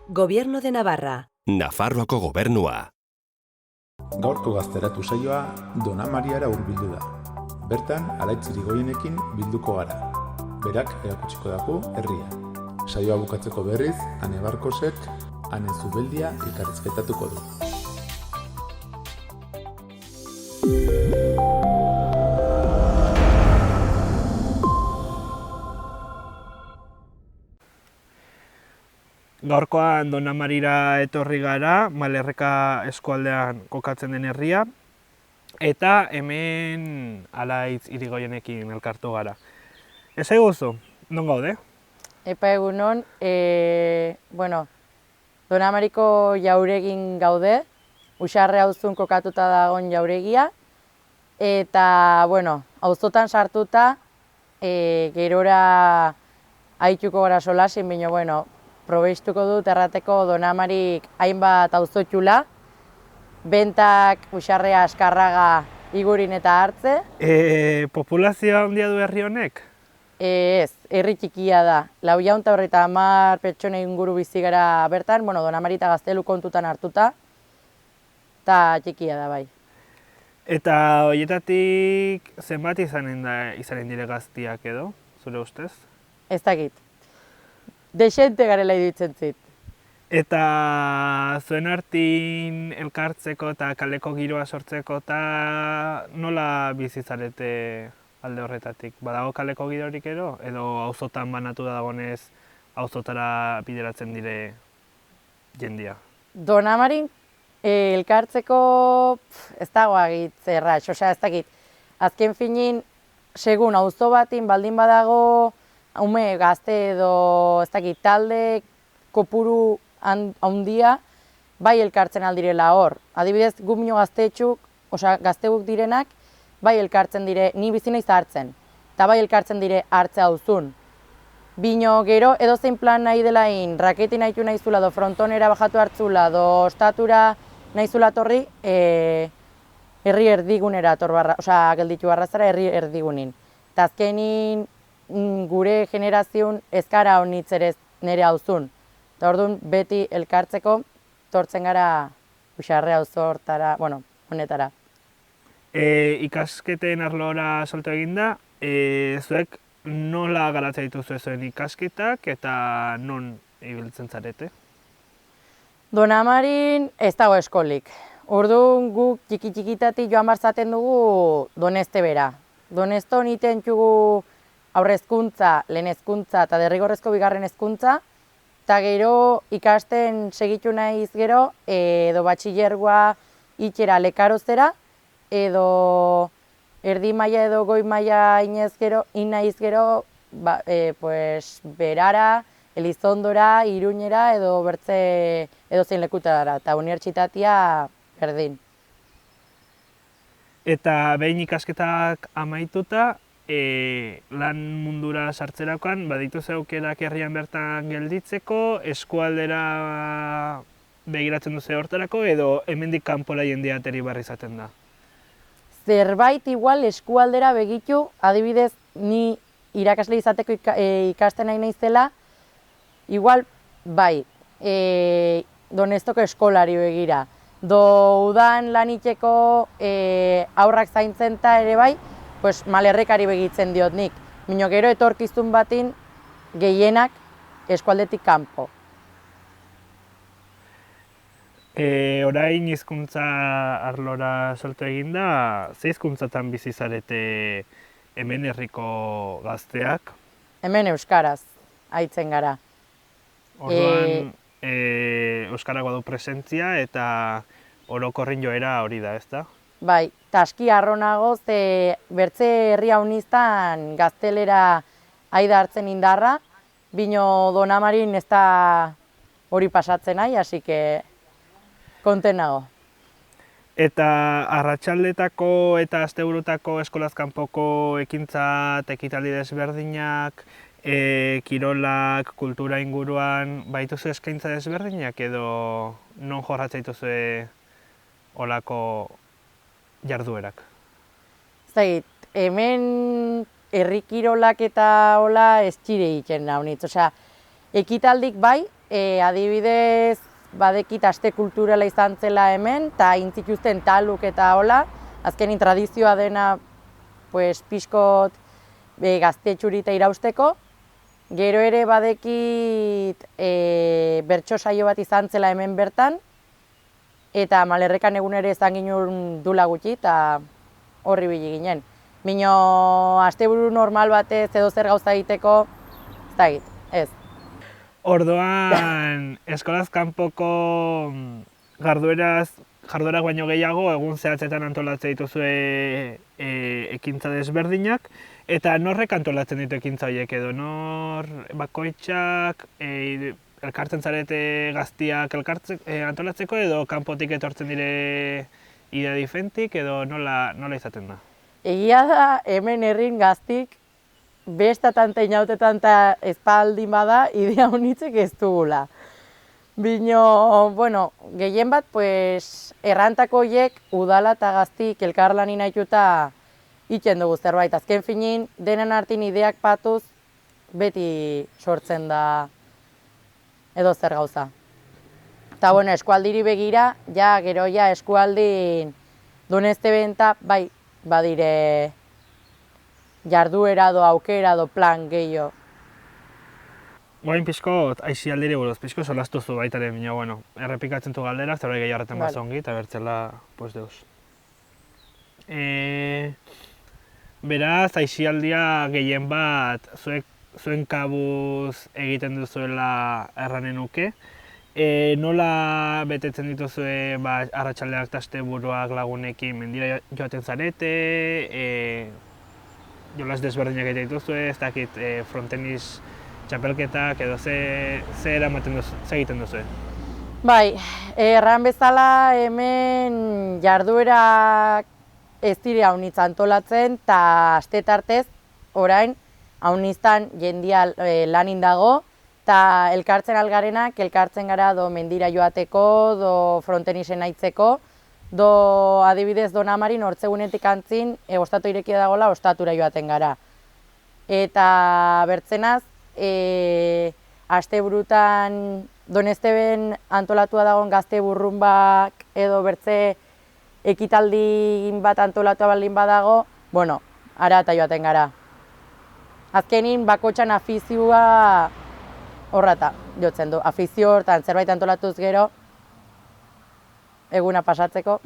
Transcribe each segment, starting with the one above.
Gobierno de Navarra. Nafarroako gobernua. Gaurko gazteratu saioa Dona Mariara hurbildu da. Bertan, Alaitz Irigoienekin bilduko gara. Berak erakutsiko daku herria. Saioa bukatzeko berriz, Ane Barkosek, Ane Zubeldia elkarrizketatuko du. Gaurkoan Dona Marira etorri gara, Malerreka eskualdean kokatzen den herria, eta hemen Alaitz Irigoienekin elkartu gara. Ez eguzu, non gaude? Epa egunon, Dona Mariko jauregin gaude, Uxarre auzun kokatuta dagoen jauregia, eta, auzotan sartuta, gerora haituko gara solasin, baina, probeistuko dut errateko Dona Marik hainbat auzotxula, bentak Uxarrea, Askarraga, Igurin eta Hartze. Populazioa handia du herri honek? Ez, herri txikia da. 450 pertsona inguru bizi gara bertan, Dona Mari eta Gaztelu kontutan hartuta, eta txikia da bai. Eta horietatik zenbat izanen dire gaztiak edo, zure ustez? Ez dakit. Desente garela iruditzen zit. Eta zuen artin elkartzeko eta kaleko giroa sortzeko eta nola bizi zarete alde horretatik? Badago kaleko girorik edo auzotan banatu da dagoenez auzotara bideratzen dire jendia? Dona Marin elkartzeko ez dago agitz errax, ez dakit. Azken finin, segun auzo batin baldin badago ume gazte edo ez dakit talde kopuru handia bai elkartzen aldirela hor. Adibidez, gu mino gaztetxuk, gazteuk direnak, bai elkartzen dire, ni bizi naiz Hartzen, eta bai elkartzen dire Hartze auzun. Bino gero edozein plan nahi delain, raketi nahitu nahizula, do frontonera bajatu hartzula, do ostatura nahizula torri, herri erdigunera gelditu barrazara herri erdigunin. Eta azkenin gure generazioan ezkara honitz nire auzun. Eta orduan beti elkartzeko tortzen gara Uxarre auzortara, honetara. Ikasketen arlora soltu eginda, zuek nola garatzen dituzu zuen ikasketak eta non ibiltzen zarete? Dona Marin ez dago eskolik. Orduan guk txiki-txikitatik joan barzaten dugu Doneste bera. Doneston iten txugu aurre hezkuntza, lehen hezkuntza eta derrigorrezko bigarren hezkuntza, eta gero ikasten segitu naiz gero, edo batxillergoa itxera lekarozera, edo erdi maila edo goi maila inaiz gero, Berara, Elizondora, Iruñera edo bertze edo zein lekutara, eta unibertsitatea berdin. Eta behin ikasketak amaituta, lan mundura sartzerakoan, badituzu aukerak herrian bertan gelditzeko, eskualdera begiratzen duzu hortarako, edo hemendik kanpora jendea ateri barri izaten da? Zerbait igual eskualdera begitu, adibidez, ni irakasle izateko ikasten nahi naizela, igual, bai, Donestoko eskolari begira. Udan lan itxeko aurrak zaintzen eta ere bai, Malerrekari begitzen diot nik. Mino gero etorkizun batin gehienak eskualdetik kanpo. Orain hizkuntza arlora soltu eginda, ze hizkuntzatan bizi zarete hemen herriko gazteak? Hemen euskaraz aitzen gara. Orduan euskarako du presentzia eta orokorrin joera hori da, ezta? Bai, taski harronago, bertze herri hauniztan gaztelera aida hartzen indarra, bino Dona Marin ez da hori pasatzen nahi, hasi que konten nago. Eta arratsaldetako eta asteburutako eskolaz kanpoko ekintza ekitaldi desberdinak, kirolak, kultura inguruan, baituzu eskaintza desberdinak edo non jorratzen dituzue olako jarduerak? Zait, hemen herri kirolak eta hola ez txire egiten naunitz. Ekitaldik bai, adibidez, badekit aste kulturala izan zela hemen, eta intzituzten taluk eta hola, azkenin tradizioa dena pues, pixkot gaztetxurita irausteko. Gero ere badekit bertso saio bat izan zela hemen bertan, eta Malerrekan egun ere izan ginen dula gutxi, eta horri bili ginen. Bino, asteburu normal batez edo zer gauza egiteko, ez dakit, ez. Orduan, eskolaz kanpoko jarduerak baino gehiago egun zehatzetan antolatzen dituzue ekintza desberdinak, eta norrek antolatzen ditu ekintza horiek edo, nor bakoitzak elkartzen zarete gaztiak antolatzeko edo kanpotik etortzen dire idea difentik edo nola izaten da? Egia da hemen herrin gaztik bestatan eta inautetan eta espaldin bada idea honitzik ez dugula. Bino, bueno, gehien bat, pues, errantako horiek udala eta gaztik elkarlani nahituta itxen dugu zerbait. Azken finin, denen artin ideak patuz beti sortzen da edo zer gauza. Eta, bueno, eskualdiri begira, ja, gero ja, eskualdin Donezte benta, bai, badire jarduera do aukera do plan gehiago. Guain pixko, aizialdiri buruz, pixko solastuzu baitaren, baina, bueno, errepikatzen du galderak, eta hori gehiago harretan bat zongi, eta bertzela, pues, deus. Beraz, aizialdia gehien bat, zuen kabuz egiten duzuela erranen nuke. Nola betetzen dituzue arratsaldeak eta asteburuak lagunekin mendira joaten zarete, jolas desberdinak egiten dituzue, ez dakit frontenis txapelketak edo ze egiten duzue? Bai, erran bezala hemen jarduerak ez dire haunitz antolatzen, eta aste tartez, orain, hauniztan jendia lanin dago, eta elkartzen algarenak, elkartzen gara do mendira joateko, do frontenisen aitzeko, do adibidez Donamarin hortzegunetik antzin, ostatu irekia dagoela, ostatura joaten gara. Eta bertzenaz, asteburutan Donezteben antolatua dagoen gazte burrunbak edo bertze ekitaldi bat antolatua baldin badago, bueno, ara eta joaten gara. Azkenin bakotxan afizioa horrata jotzen du. Afizio hortan zerbait antolatuz gero, eguna pasatzeko.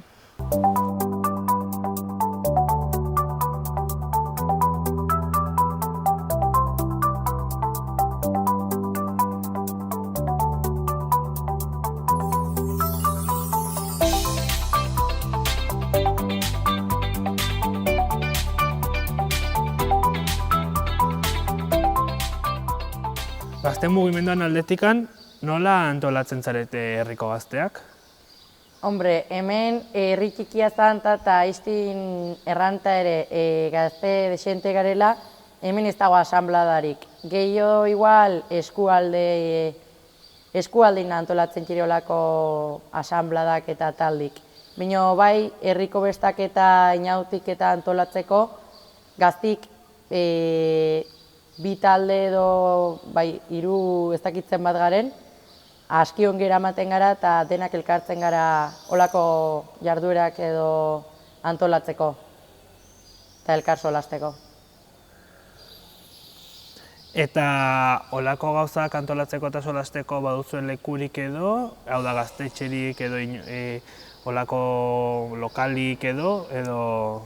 Gazte mugimenduan aldetikan, nola antolatzen zarete herriko gazteak? Hombre, hemen herri txikia zanta eta iztin erranta ere gazte desente garela, hemen ez dago asanbladarik. Gehiago igual eskualdin antolatzen txiriolako asanbladak eta taldik. Baina bai, herriko bestak eta inautik eta antolatzeko, gaztik bi talde edo, bai, 3 ez dakitzen bat garen, aski ongera ematen gara eta denak elkartzen gara olako jarduerak edo antolatzeko eta elkar solasteko. Eta olako gauzak antolatzeko eta solasteko baduzuen lekurik edo, hau da gaztetxerik edo olako lokalik edo?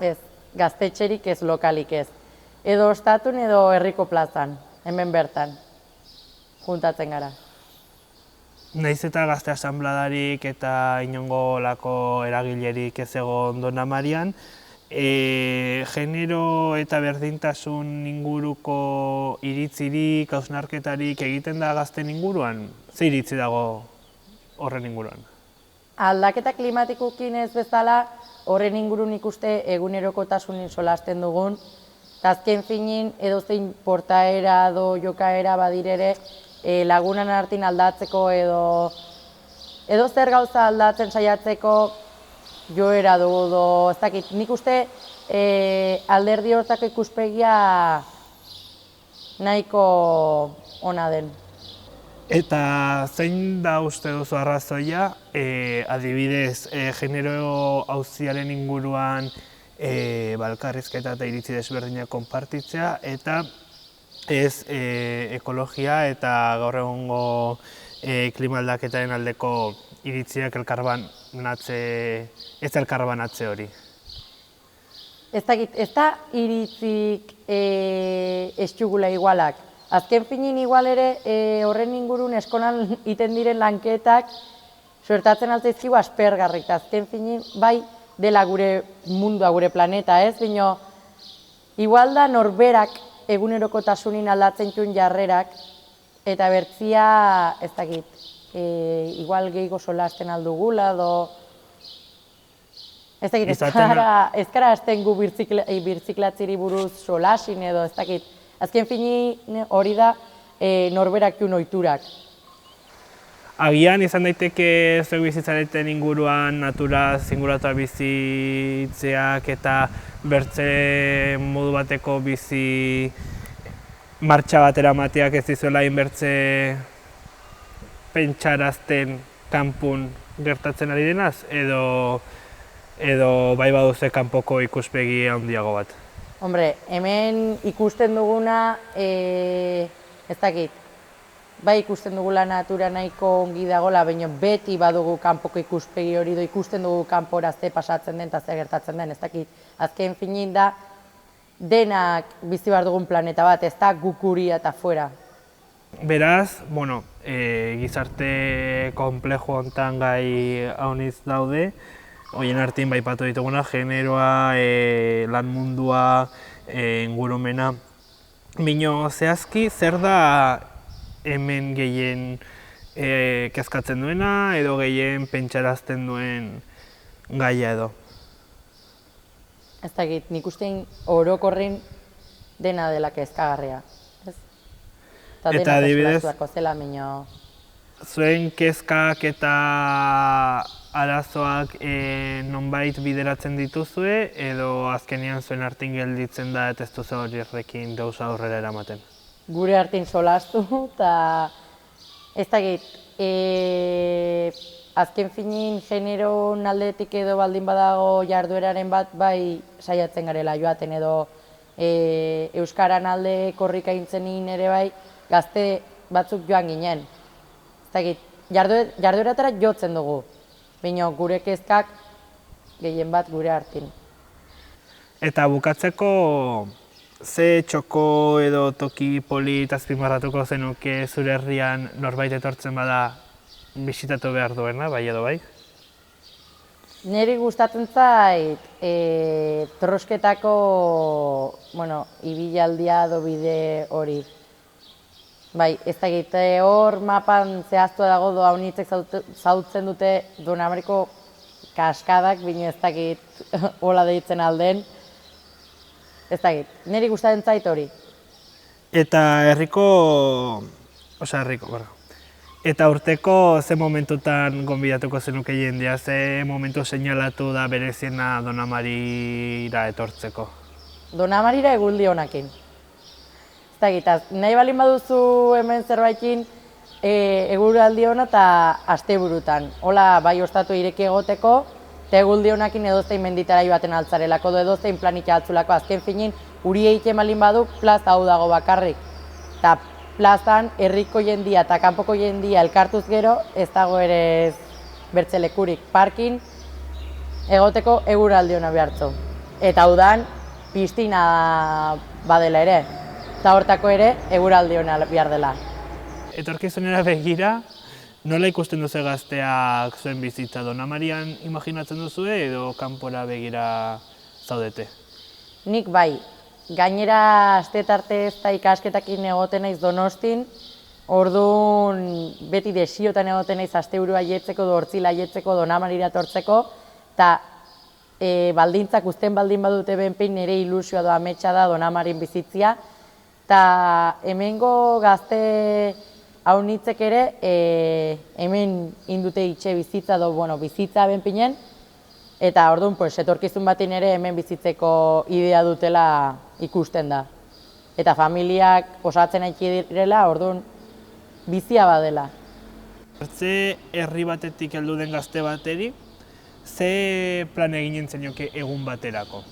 Ez, gaztetxerik ez, lokalik ez. Edo ostatun edo herriko plazan, hemen bertan, juntatzen gara. Naiz eta gazte asanbladarik eta inongo olako eragilerik ez egon Donamarian, genero eta berdintasun inguruko iritzirik, hausnarketarik egiten da gazten inguruan? Ze iritzi dago horren inguruan? Aldaketa klimatikokin ez bezala, horren ingurun ikuste egunerokotasunin solasten dugun, eta azken finin edozein portaera edo jokaera badirere lagunan artin aldatzeko edo zer gauza aldatzen saiatzeko joera dugu ez dakit. Nik uste alderdi hortako ikuspegia nahiko ona den. Eta zein da uste duzu arrazoia, adibidez, genero auziaren inguruan elkarrizketa eta iritzi desberdinak konpartitzea, eta ez ekologia eta gaur egungo klima aldaketaren aldeko iritziak ez elkarbanatze hori. Ez da iritzik ez dugula igualak. Azken finin igual ere horren ingurun eskolan iten diren lanketak suertatzen altzaizkigu aspergarrik. Azken finin bai dela gure mundua, gure planeta ez, baina igual da norberak egunerokotasunin aldatzen txun jarrerak eta bertzia ez dakit, igual gehiago solasten aldugula edo ez dakit, ez gara hasten gu birtziklatziri buruz solasin edo ez dakit. Azken fini hori da norberak jun ohiturak. Agian izan daiteke zuek bizitzareten inguruan naturaz inguratua bizitzeak eta bertze modu bateko bizi martxa batera mateak ez dizuela inbertze pentsarazten kanpun gertatzen ari denaz, edo bai baduze kanpoko ikuspegi handiago bat. Hombre, hemen ikusten duguna, ez dakit, bai ikusten dugula natura nahiko ongi dagoela, baina beti badugu kanpoko ikuspegi hori edo ikusten dugu kanpora ze pasatzen den eta ze gertatzen den, ez dakit. Azken finin da, denak bizi behar dugun planeta bat, ez da gukuria eta fuera. Beraz, gizarte konplejo hontan gai hauniz daude, horien artean baipatu dituguna, generoa, lan mundua, ingurumena. Bino, zehazki, zer da hemen gehien kezkatzen duena edo gehien pentsarazten duen gaia edo? Ez dakit, nik ustein orokorren dena dela kezkagarria. Eta adibidez, zela, minio... zuen kezkak eta arazoak nonbait bideratzen dituzue edo azkenean zuen artin gelditzen da eta ez duzu horrekin gauza aurrera eramaten? Gure artin solastu eta ez dakit, azken finin genero aldetik edo baldin badago jardueraren bat bai saiatzen garela joaten edo euskaran alde korrika intzenin ere bai gazte batzuk joan ginen. Ez dakit, jardueratara jotzen dugu, baina gure kezkak gehien bat gure artin. Eta bukatzeko, ze txoko edo toki polit azpimarratuko zenuke zure herrian norbait etortzen bada bisitatu behar duena, bai edo bai? Niri gustatzen zait Trosketako ibilaldia edo bide hori. Bai, ez dakit, hor mapan zehaztua dago doaunitzek zautzen dute Donamariko kaskadak, bine ez dakit hola deitzen alden. Ez dakit, niri gustatzen zait hori. Eta Eta urteko ze momentutan gonbidatuko zenuke jendea, ze momentu seinalatu da bereziena Donamarira etortzeko? Donamarira eguldi honakin. Ez dakit, nahi balin baduzu hemen zerbaitin eguraldi hona eta asteburutan. Hola, bai ostatu ireki egoteko, eta eguldi honakin edozein menditara joaten altzarelako, edozein planika altzulako. Azken finin, uri egiten balin badu, plaza hau dago bakarrik. Eta plazan, herriko jendia eta kanpoko jendia elkartuz gero, ez dago ere bertzelekurik parkin, egoteko eguraldi hona behartzu. Eta udan, piztina badela ere. Eta hortako ere, eguraldi hona behar dela. Etorkizunera begira, nola ikusten duzu gazteak zuen bizitza? Donamarian imaginatzen duzue edo kanpora begira zaudete? Nik bai. Gainera, aste tarte ez da ikasketakin egoten naiz Donostin, orduan beti desiotan egoten naiz asteburua jetzeko, hortzila jetzeko, Donamarira etortzeko, eta baldintzak uzten baldin badute benpein nire ilusioa doa ametsa da Donamarin bizitzia, eta hemengo gazte haunitzek ere hemen indute itxe bizitza edo bizitza benpeinen, eta orduan etorkizun batin ere hemen bizitzeko idea dutela ikusten da. Eta familiak osatzen aiki direla, orduan bizia badela. Ze herri batetik heldu den gazte bateri, ze plan eginen zenioke egun baterako?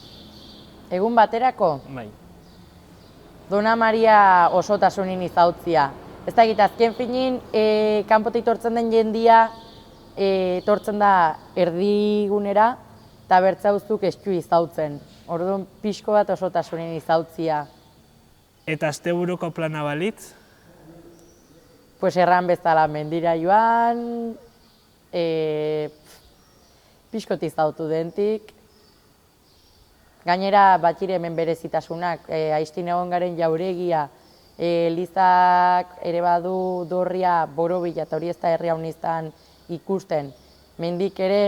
Egun baterako, Bai. Dona Maria osotasunin izautzia. Ez da egit, azken finin, kanpotik tortzen den jendia, tortzen da erdigunera, eta bertzauzuk estu izautzen. Orduan, pixko bat osotasunin izautzia. Eta asteburuko plana balitz? Pues erran bezala mendira joan, pixkot izautu dentik. Gainera, batxire hemen berezitasunak, aiztin egon garen jauregia, Elizak ere badu dorria borobila, eta hori ez da herri hauniztan ikusten. Mendik ere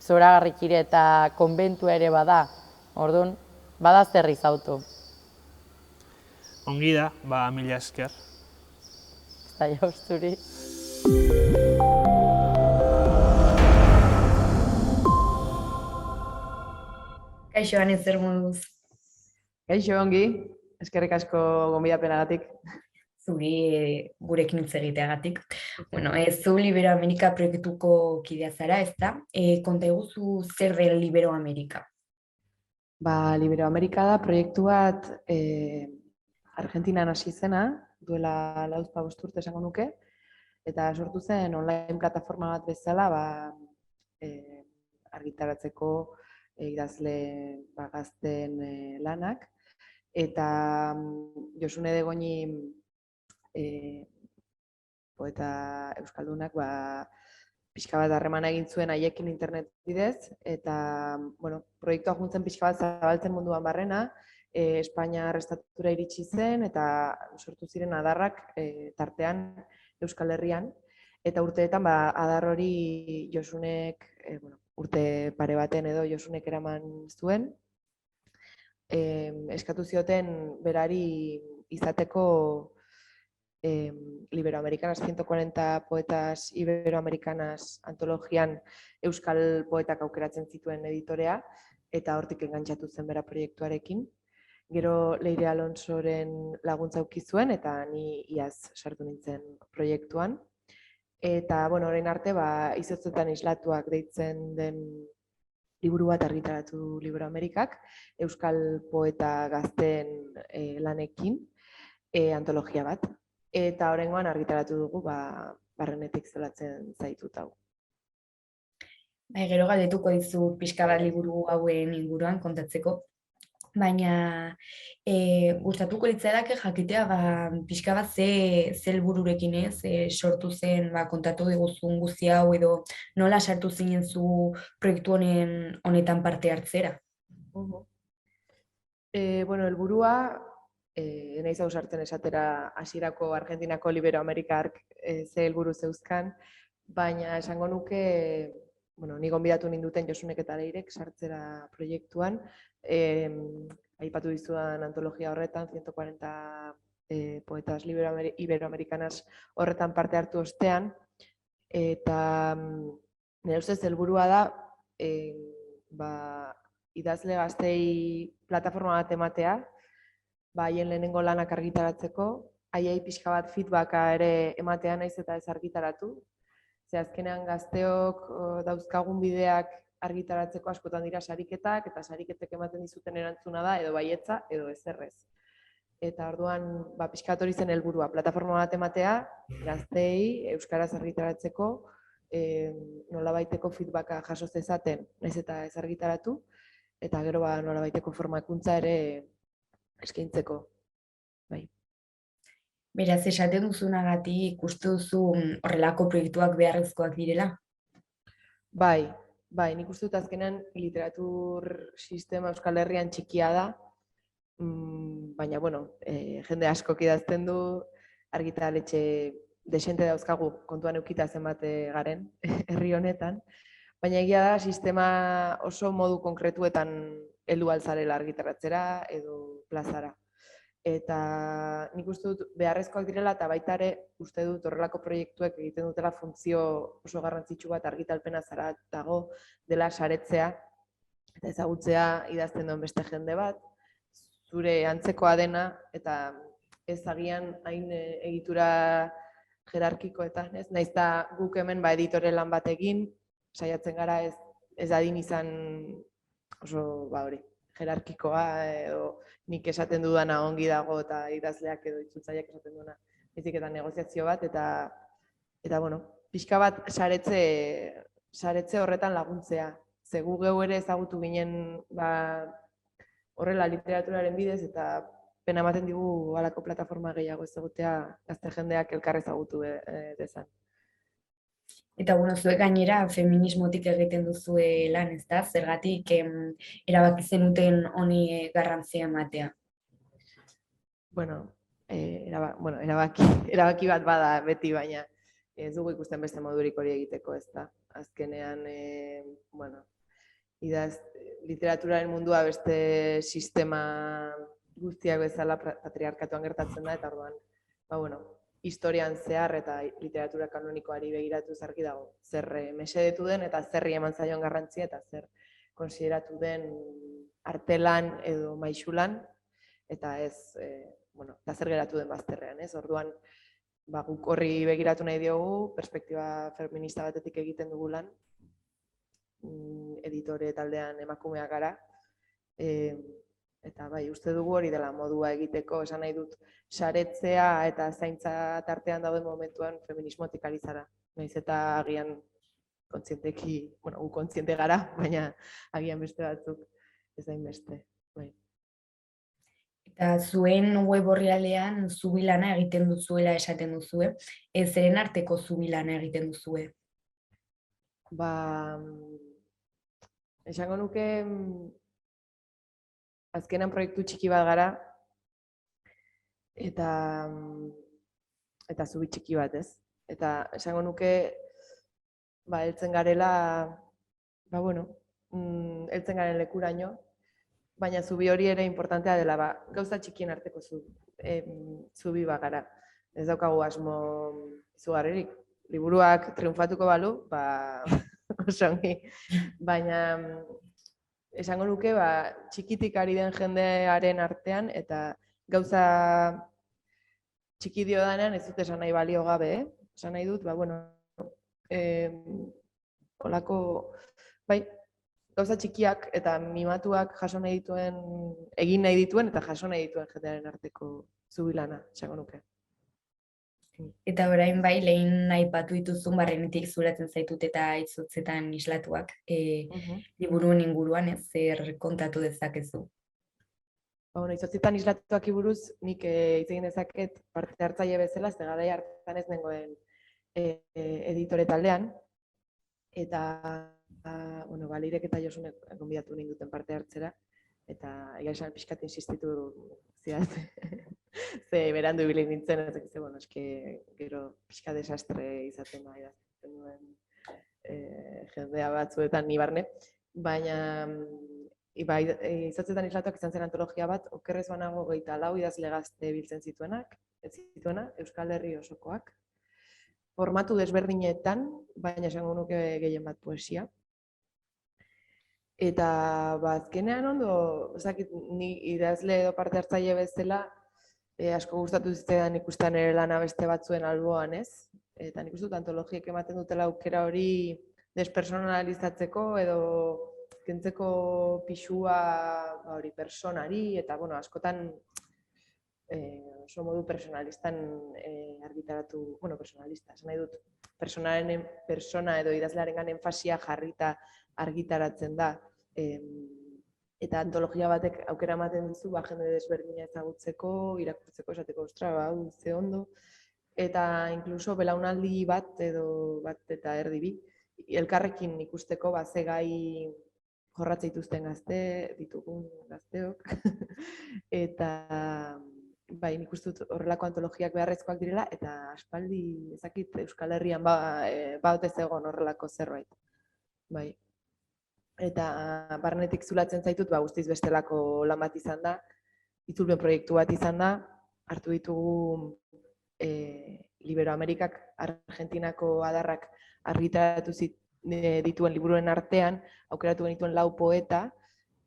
zoragarrikire eta konbentua ere bada, orduan, bada zer izautu. Ongi da, mila esker. Eta jauzturi. Kaixo, Ane, zer moduz? Kaixo, ongi, eskerrik asko gonbidapenagatik. Zuri gurekin hitz egiteagatik. Bueno, zu Iberoamerika proiektuko kidea zara, ezta? Konta iguzu zer den Iberoamerika? Iberoamerika da proiektu bat Argentinan hasi zena, duela 4-5 urte esango nuke, eta sortu zen online plataforma bat bezala argitaratzeko idazle gazteen lanak. Eta Josune de Goñi poeta euskaldunak pixka bat harremana egin zuen haiekin internet bidez, eta proiektua juntzen pixka bat zabaltzen munduan barrena, Espainia estatutura iritsi zen eta sortu ziren adarrak tartean Euskal Herrian, eta urteetan adar hori Josunek, urte pare baten edo Josunek eraman zuen, eskatu zioten berari izateko Iberoamericanas 140 poetas iberoamericanas antologian euskal poetak aukeratzen zituen editorea, eta hortik engantzatu zen bera proiektuarekin. Gero Leire Alonsoren laguntza auki zuen, eta ni iaz sartu nintzen proiektuan. Eta, orain arte, izotzetan islatuak deitzen den liburu bat argitaratu du Iberoamerikak, euskal poeta gazteen lanekin, antologia bat. Eta oraingoan argitaratu dugu, barrenetik zelatzen zaitut hau. Gero galdetuko dizu pixka bat liburu hauen inguruan kontatzeko, baina gustatuko litzaidake jakitea pixka bat ze helbururekin sortu zen kontatu diguzun guzti hau edo nola sartu zinen zu proiektu honetan parte hartzera? Helburua, naiz ausartzen esatera hasierako Argentinako Iberoamerikak ze helburu zeuzkan, baina esango nuke, ni gonbidatu ninduten Josunek eta Leirek sartzera proiektuan, aipatu dizudan antologia horretan, 140 poetas iberoamericanas horretan parte hartu ostean, eta nire ustez helburua da, idazle gaztei plataforma bat ematea, haien lehenengo lanak argitaratzeko, haiei pixka bat feedbacka ere ematea naiz eta ez argitaratu. Ze azkenean gazteok dauzkagun bideak argitaratzeko askotan dira sariketak, eta sariketek ematen dizuten erantzuna da, edo baietza, edo ezerrez. Eta orduan, pixka bat hori zen helburua, plataforma bat ematea, gazteei euskaraz argitaratzeko, nolabaiteko feedbacka jaso zezaten, naiz eta ez argitaratu, eta gero nolabaiteko formakuntza ere eskaintzeko. Beraz, esaten duzunagatik uste duzu horrelako proiektuak beharrezkoak direla? Bai, nik uste dut azkenean literatur sistema Euskal Herrian txikia da, baina, jende askok idazten du, argitaletxe desente dauzkagu kontuan eukita zenbat garen herri honetan, baina egia da sistema oso modu konkretuetan heldu altzarela argitaratzera edo plazara. Eta nik uste dut beharrezkoak direla eta baita ere uste dut horrelako proiektuek egiten dutela funtzio oso garrantzitsu bat argitalpena zara dago dela saretzea eta ezagutzea idazten duen beste jende bat, zure antzekoa dena eta ez agian hain egitura jerarkikoetan, ez? Naiz eta guk hemen editore lan bat egin, saiatzen gara ez dadin izan oso hori, jerarkikoa edo nik esaten dudana ongi dago eta idazleak edo itzultzaileak esaten duena. Baizik eta negoziazio bat eta bueno, pixka bat saretze horretan laguntzea. Ze gu geu ere ezagutu ginen horrela literaturaren bidez eta pena ematen digu halako plataforma gehiago ezagutea gazte jendeak elkar ezagutu dezan. Eta zuek gainera feminismotik egiten duzue lan, ezta? Zergatik erabaki zenuten honi garrantzia ematea? Erabaki bat bada beti, baina ez dugu ikusten beste modurik hori egiteko, ezta. Azkenean, literaturaren mundua beste sistema guztiak bezala patriarkatuan gertatzen da, eta orduan, historian zehar eta literatura kanonikoari begiratu argi dago. Zer mesedetu den eta zerri eman zaion garrantzia eta zer konsideratu den artelan edo maisulan, eta eta zer geratu den bazterrean, ez? Orduan, guk horri begiratu nahi diogu, perspektiba feminista batetik egiten dugu lan, editore taldean emakumeak gara, eta uste dugu hori dela modua egiteko, esan nahi dut, saretzea eta zaintza tartean dauden momentuan feminismotik ari zara. Naiz eta agian kontzienteki, gu kontziente gara, baina agian beste batzuk ez dain beste. Eta zuen web orrialdean zubilana egiten duzuela esaten duzue, zeren arteko zubilana egiten duzue? Esango nuke azkenan proiektu txiki bat gara, eta zubi txiki bat, ez? Eta esango nuke, heltzen garela, heltzen garen lekuraino, baina zubi hori ere importantea dela, gauza txikien arteko zubi bat gara. Ez daukagu asmo izugarririk. Liburuak triunfatuko balu, oso ongi. Baina esango nuke, txikitik ari den jendearen artean, eta gauza txiki dio danean ez dut esan nahi balio gabe, esan nahi dut, holako, gauza txikiak eta mimatuak jaso nahi dituen, egin nahi dituen eta jaso nahi dituen jendearen arteko zubilana, esango nuke. Eta orain lehen aipatu dituzun barrenetik zuratzen zaitut eta itzultzetan islatuak liburuen inguruan zer kontatu dezakezu? Itzultzetan islatuak buruz nik hitz egin dezaket parte hartzaile bezala, ze garai hartan ez nengoen editore taldean, eta Leirek eta Josunek gonbidatu ninduten parte hartzera, eta egia esan pixkat insistitu zidaz, ze berandu ibili nintzen, eske gero pixka desastre izaten da idazten duen jendea batzuetan ni barne, baina izatzetan islatuak izan zen antologia bat, okerrez banago 24 idazle gazte biltzen zituena, Euskal Herri osokoak, formatu desberdinetan, baina esango nuke gehien bat poesia. Eta azkenean ondo, ni idazle edo parte hartzaile bezala, asko gustatu zitzaidan ikusten ere lana beste batzuen alboan, ez? Eta nik uste dut antologiek ematen dutela aukera hori despersonalizatzeko edo kentzeko pixua personari, eta askotan oso modu personalistan argitaratu, personalista, esan nahi dut, persona edo idazlearengan enfasia jarrita argitaratzen da, eta antologia batek aukera ematen dizu, jende desberdina ezagutzeko, irakurtzeko, esateko, ostra, ze ondo, eta inkluso belaunaldi bat edo bat eta erdi bi, elkarrekin ikusteko ze gai jorratze dituzten ditugun gazteok, eta nik uste dut horrelako antologiak beharrezkoak direla, eta aspaldi ezakit Euskal Herrian baute zegoen horrelako zerbait. Eta barnetik zulatzen zaitut, guztiz bestelako lan bat izan da, itzulpen proiektu bat izan da, hartu ditugu Iberoamerikak Argentinako adarrak argitaratu dituen liburuen artean, aukeratu genituen 4 poeta,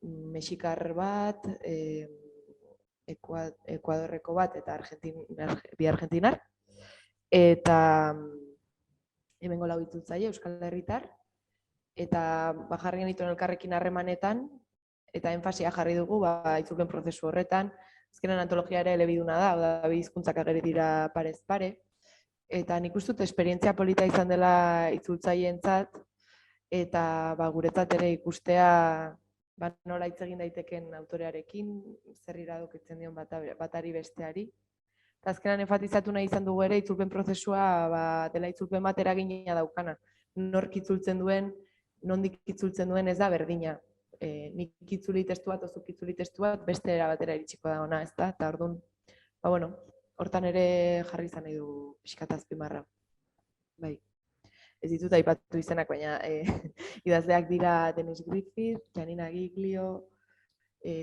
mexikar bat, Ekuadorreko bat eta bi argentinar, eta hemengo lau itzultzaile Euskal Herritar, eta jarri genituen elkarrekin harremanetan, eta enfasia jarri dugu itzulpen prozesu horretan. Azkenan antologia ere elebiduna da, hau da, bi hizkuntzak ageri dira parez pare, eta nik uste dut esperientzia polita izan dela itzultzaileentzat, eta guretzat ere ikustea nola hitz egin daiteken autorearekin, zer iradokitzen dion batari besteari. Eta azkenan enfatizatu nahi izan dugu ere itzulpen prozesua dela itzulpen bat eragina daukana. Nork itzultzen duen, nondik itzultzen duen ez da berdina. Nik itzuli testu bat, zuk itzuli testu bat, beste era batera iritsiko da ona, ez da? Eta orduan, hortan ere jarri izan nahi du pixkat azpimarra. Bai. Ez ditut aipatu izenak, baina idazleak dira Dennis Griffith, Janina Giglio,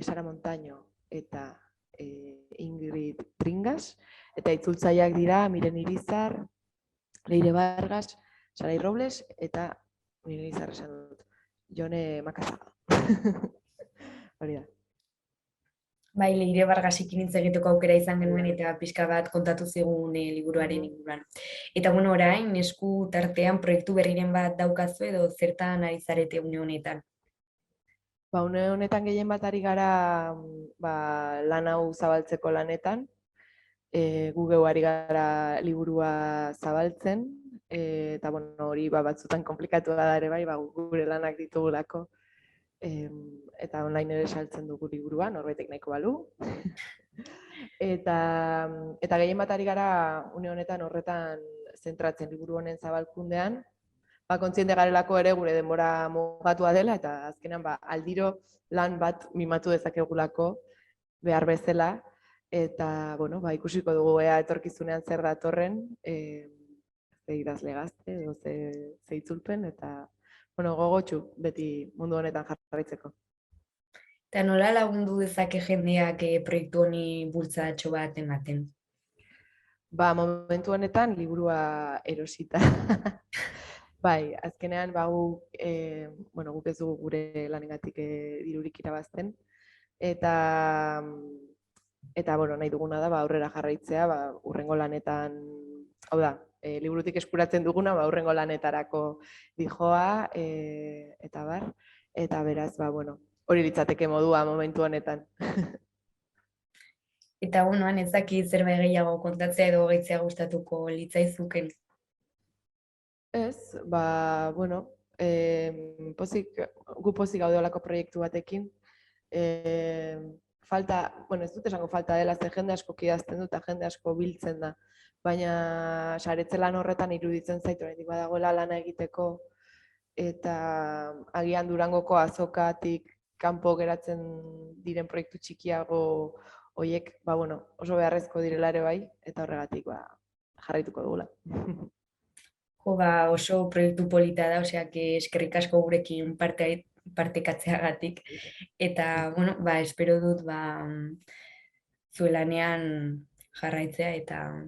Sara Montaño eta Ingrid Tringas, eta itzultzaileak dira Miren Irizar, Leire Vargas, Sarai Robles eta Miren Irizar esan dut, Jone Makazaga. Hori da. Bai, Leire Vargasikin hitz egiteko aukera izan genuen eta pixka bat kontatu zigun liburuaren inguruan. Eta orain, esku tartean proiektu berriren bat daukazu edo zertan ari zarete une honetan? Une honetan gehien bat ari gara lan hau zabaltzeko lanetan. Gu geu ari gara liburua zabaltzen, eta hori batzutan komplikatua da ere bai, gure lanak ditugulako. Eta online ere saltzen dugu liburua, norbaitek nahiko balu. Eta gehien bat ari gara une honetan horretan zentratzen liburu honen zabalkundean. Kontziente garelako ere gure denbora mugatua dela, eta azkenan aldiro lan bat mimatu dezakegulako behar bezala. Eta ikusiko dugu ea etorkizunean zer datorren, ze idazle gazte edo ze itzulpen, eta gogotsu beti mundu honetan jarraitzeko. Eta nola lagundu dezake jendeak proiektu honi bultzatxo bat ematen? Momentu honetan liburua erosita. Bai, azkenean guk ez dugu gure lanengatik dirurik irabazten. Eta nahi duguna da aurrera jarraitzea, hurrengo lanetan, hau da, liburutik eskuratzen duguna, hurrengo lanetarako dijoa, eta bar, eta beraz, hori litzateke modua momentu honetan. Eta ez dakit zerbait gehiago kontatzea edo gehitzea gustatuko litzaizuken? Ez, gu pozik gaudeolako proiektu batekin. Ez dut esango falta dela, ze jende asko idazten dut, eta jende asko biltzen da. Baina saretze lan horretan iruditzen zait oraindik badagoela lana egiteko, eta agian Durangoko azokatik kanpo geratzen diren proiektu txikiago horiek oso beharrezko direla ere bai, eta horregatik jarraituko dugula. Oso proiektu polita da, eskerrik asko gurekin partekatzeagatik. Eta, espero dut zuelanean jarraitzea eta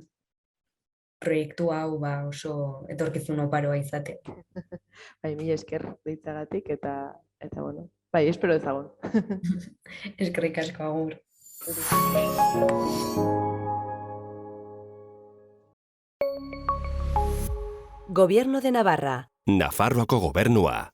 proiektu hau oso etorkizun oparoa izate. Mila esker deitzagatik eta espero ezagun. Eskerrik asko, agur. Gobierno de Navarra. Nafarroako gobernua.